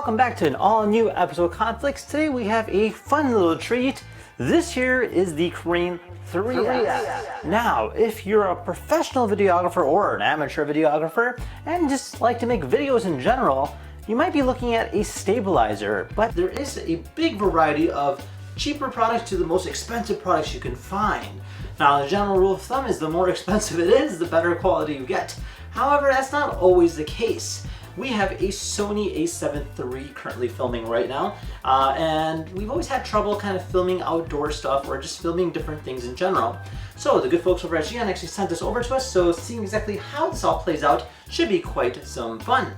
welcome back to an all-new episode of Conflicts. Today we have a fun little treat. This here is the Crane 3S. Now, if you're a professional videographer or an amateur videographer and just like to make videos in general, you might be looking at a stabilizer, but there is a big variety of cheaper products to the most expensive products you can find. Now, the general rule of thumb is the more expensive it is, the better quality you get. However, that's not always the case. We have a Sony a7 III currently filming right now, and we've always had trouble kind of filming outdoor stuff or just filming different things in general. So the good folks over at Zhiyun actually sent this over to us, so seeing exactly how this all plays out should be quite some fun.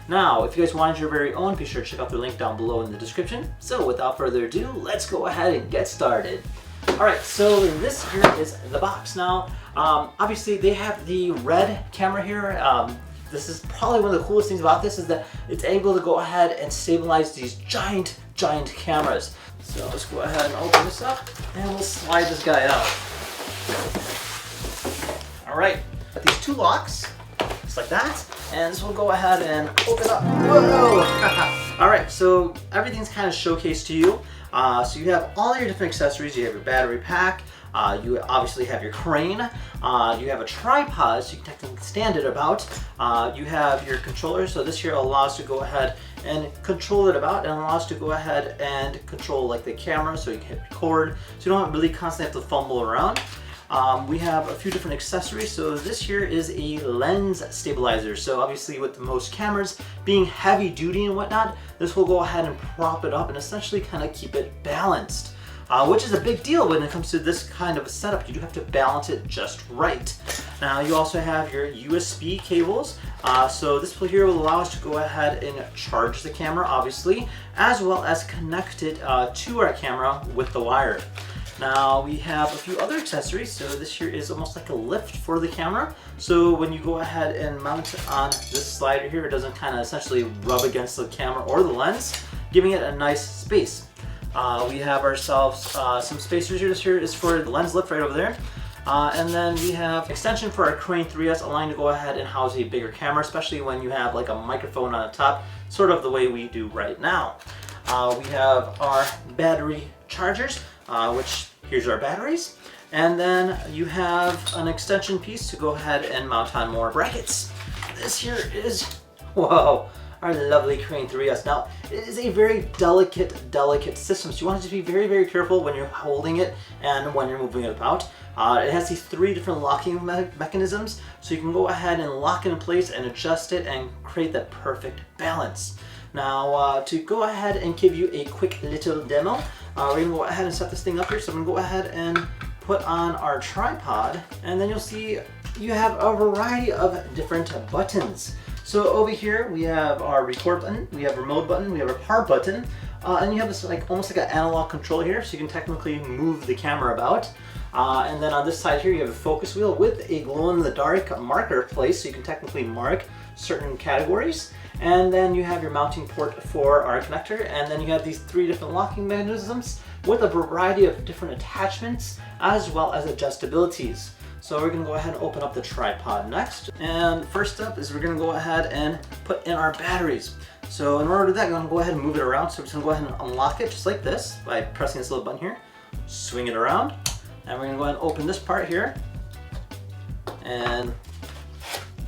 Now, if you guys wanted your very own, be sure to check out the link down below in the description. So without further ado, let's go ahead and get started. Alright, so this here is the box. Now, obviously they have the red camera here. This is probably one of the coolest things about this is that it's able to go ahead and stabilize these giant cameras. So let's go ahead and open this up and we'll slide this guy out. Alright, got these two locks, just like that. And this will go ahead and open up. Whoa! Alright, so everything's kind of showcased to you. So you have all your different accessories. You have your battery pack. You obviously have your crane. You have a tripod, so you can technically stand it about. You have your controller, so this here allows you to go ahead and control it about, and allows you to go ahead and control like the camera, so you can hit record, so you don't really constantly have to fumble around. We have a few different accessories. So this here is a lens stabilizer. So obviously with the most cameras being heavy duty and whatnot, this will go ahead and prop it up and essentially kind of keep it balanced. Which is a big deal when it comes to this kind of a setup. You do have to balance it just right. Now you also have your USB cables. So this here will allow us to go ahead and charge the camera, obviously, as well as connect it to our camera with the wire. Now we have a few other accessories. So this here is almost like a lift for the camera. So when you go ahead and mount it on this slider here, it doesn't kind of essentially rub against the camera or the lens, giving it a nice space. We have ourselves some spacers here. This here is for the lens lift right over there. And then we have extension for our Crane 3S, allowing to go ahead and house a bigger camera, especially when you have like a microphone on the top, sort of the way we do right now. We have our battery chargers, which here's our batteries. And then you have an extension piece to go ahead and mount on more brackets. This here is, whoa, our lovely Crane 3S. Now, it is a very delicate system, so you want to be very careful when you're holding it and when you're moving it about. It has these three different locking mechanisms, so you can go ahead and lock it in place and adjust it and create that perfect balance. Now, to go ahead and give you a quick little demo, we're going to go ahead and set this thing up here. So I'm going to go ahead and put on our tripod, and then you'll see you have a variety of different buttons. So over here we have our record button, we have a remote button, we have a power button, and you have this like almost like an analog control here, so you can technically move the camera about. And then on this side here you have a focus wheel with a glow-in-the-dark marker place, so you can technically mark certain categories. And then you have your mounting port for our connector, and then you have these three different locking mechanisms with a variety of different attachments as well as adjustabilities. So we're going to go ahead and open up the tripod next. And first up is we're going to go ahead and put in our batteries. So in order to do that, we're going to go ahead and move it around. So we're just going to go ahead and unlock it just like this by pressing this little button here. Swing it around. And we're going to go ahead and open this part here. And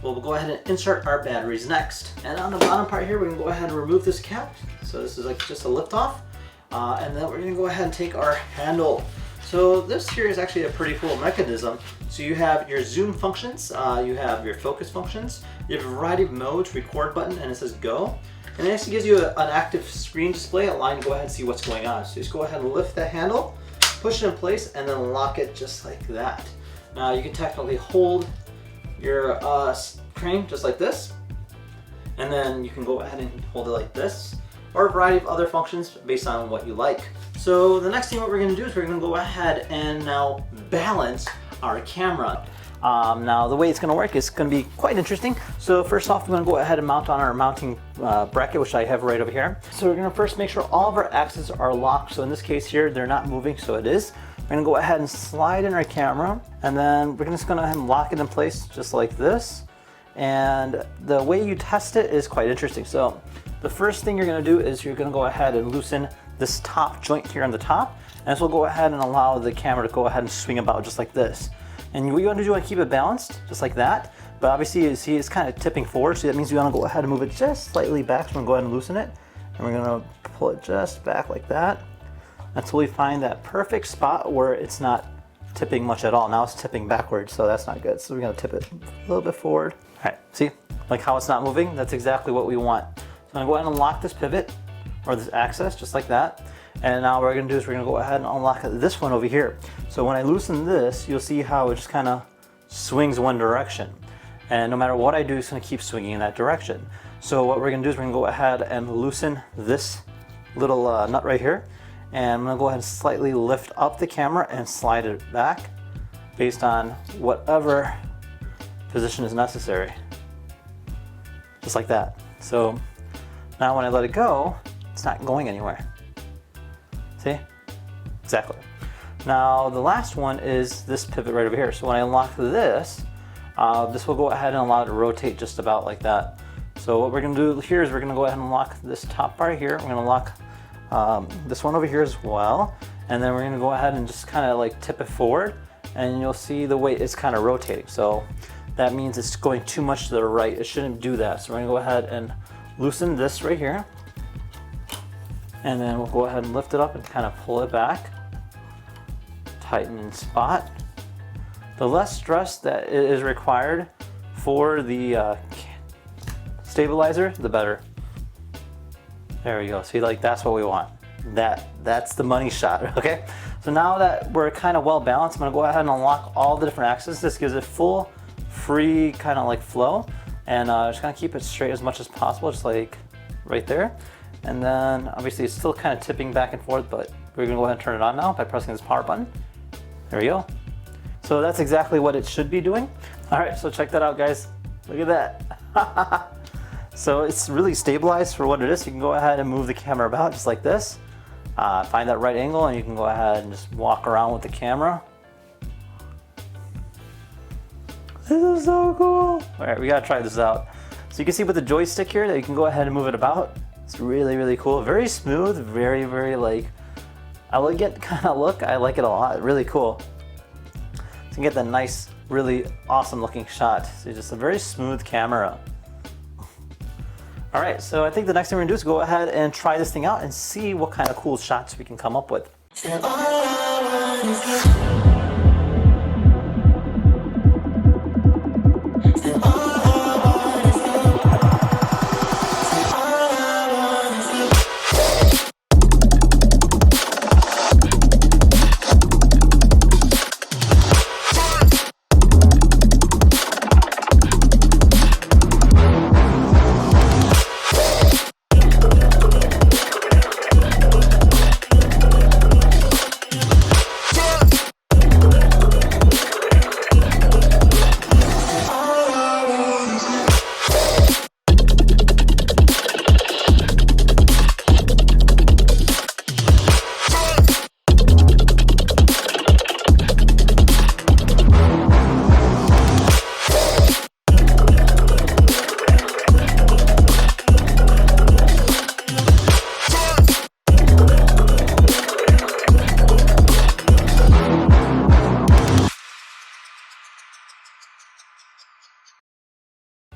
we'll go ahead and insert our batteries next. And on the bottom part here, we're going to go ahead and remove this cap. So this is like just a lift off. And then we're going to go ahead and take our handle. So this here is actually a pretty cool mechanism. So you have your zoom functions, you have your focus functions, you have a variety of modes, record button, and it says go. And it actually gives you an active screen display allowing you to go ahead and see what's going on. So just go ahead and lift that handle, push it in place, and then lock it just like that. Now you can technically hold your crane just like this, and then you can go ahead and hold it like this, or a variety of other functions based on what you like. So the next thing what we're going to do is we're going to go ahead and now balance our camera. Now the way it's going to work is going to be quite interesting. So first off, we're going to go ahead and mount on our mounting bracket, which I have right over here. So we're going to first make sure all of our axes are locked. So in this case here, they're not moving, so it is. We're going to go ahead and slide in our camera, and then we're just going to go ahead and lock it in place just like this. And the way you test it is quite interesting. So the first thing you're going to do is you're going to go ahead and loosen this top joint here on the top, and this will go ahead and allow the camera to go ahead and swing about just like this. And what you want to do, you want to keep it balanced just like that, but obviously you see it's kind of tipping forward, so that means you want to go ahead and move it just slightly back. So we're going to go ahead and loosen it, and we're going to pull it just back like that until we find that perfect spot where it's not tipping much at all. Now it's tipping backwards, so that's not good. So we're going to tip it a little bit forward. All right, see, like how it's not moving? That's exactly what we want. So I'm going to go ahead and unlock this pivot or this axis just like that. And now what we're going to do is we're going to go ahead and unlock this one over here. So when I loosen this, you'll see how it just kind of swings one direction. And no matter what I do, it's going to keep swinging in that direction. So what we're going to do is we're going to go ahead and loosen this little nut right here. And I'm going to go ahead and slightly lift up the camera and slide it back based on whatever position is necessary. Just like that. So now when I let it go, it's not going anywhere. See? Exactly. Now the last one is this pivot right over here. So when I unlock this, this will go ahead and allow it to rotate just about like that. So what we're going to do here is we're going to go ahead and unlock this top part here. We're going to unlock this one over here as well. And then we're going to go ahead and just kind of like tip it forward, and you'll see the way it's kind of rotating. So that means it's going too much to the right. It shouldn't do that. So we're going to go ahead and loosen this right here. And then we'll go ahead and lift it up and kind of pull it back. Tighten in spot. The less stress that is required for the stabilizer, the better. There we go. See, like that's what we want. That's the money shot, okay? So now that we're kind of well balanced, I'm gonna go ahead and unlock all the different axes. This gives it full, free kind of like flow. And just gonna keep it straight as much as possible, just like right there. And then obviously it's still kind of tipping back and forth, but we're gonna go ahead and turn it on now by pressing this power button. There we go. So that's exactly what it should be doing. All right, so check that out, guys. Look at that. So it's really stabilized for what it is. You can go ahead and move the camera about just like this. Find that right angle, and you can go ahead and just walk around with the camera. This is so cool. All right, we gotta try this out. So you can see with the joystick here that you can go ahead and move it about. It's really, really cool. Very smooth, very, very like elegant kind of look. I like it a lot, really cool. So you get that nice, really awesome looking shot. So just a very smooth camera. All right, so I think the next thing we're gonna do is go ahead and try this thing out and see what kind of cool shots we can come up with.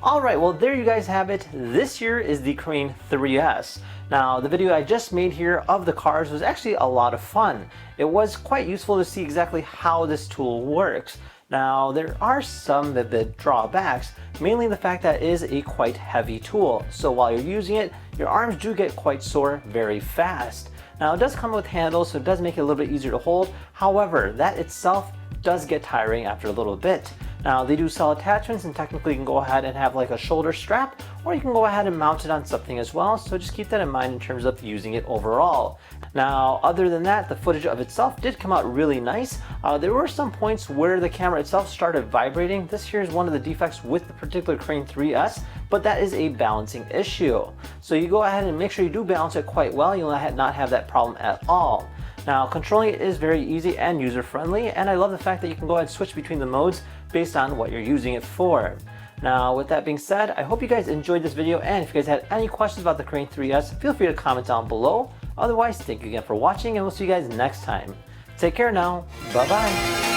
Alright, well there you guys have it. This here is the Crane 3S. Now the video I just made here of the cars was actually a lot of fun. It was quite useful to see exactly how this tool works. Now there are some bit drawbacks, mainly the fact that it is a quite heavy tool. So while you're using it, your arms do get quite sore very fast. Now it does come with handles, so it does make it a little bit easier to hold. However, that itself does get tiring after a little bit. Now they do sell attachments, and technically you can go ahead and have like a shoulder strap, or you can go ahead and mount it on something as well, so just keep that in mind in terms of using it overall. Now other than that, the footage of itself did come out really nice. There were some points where the camera itself started vibrating. This here is one of the defects with the particular Crane 3S, but that is a balancing issue. So you go ahead and make sure you do balance it quite well. You'll not have that problem at all. Now controlling it is very easy and user friendly, and I love the fact that you can go ahead and switch between the modes based on what you're using it for. Now, with that being said, I hope you guys enjoyed this video, and if you guys had any questions about the Crane 3S, feel free to comment down below. Otherwise, thank you again for watching, and we'll see you guys next time. Take care now. Bye-bye.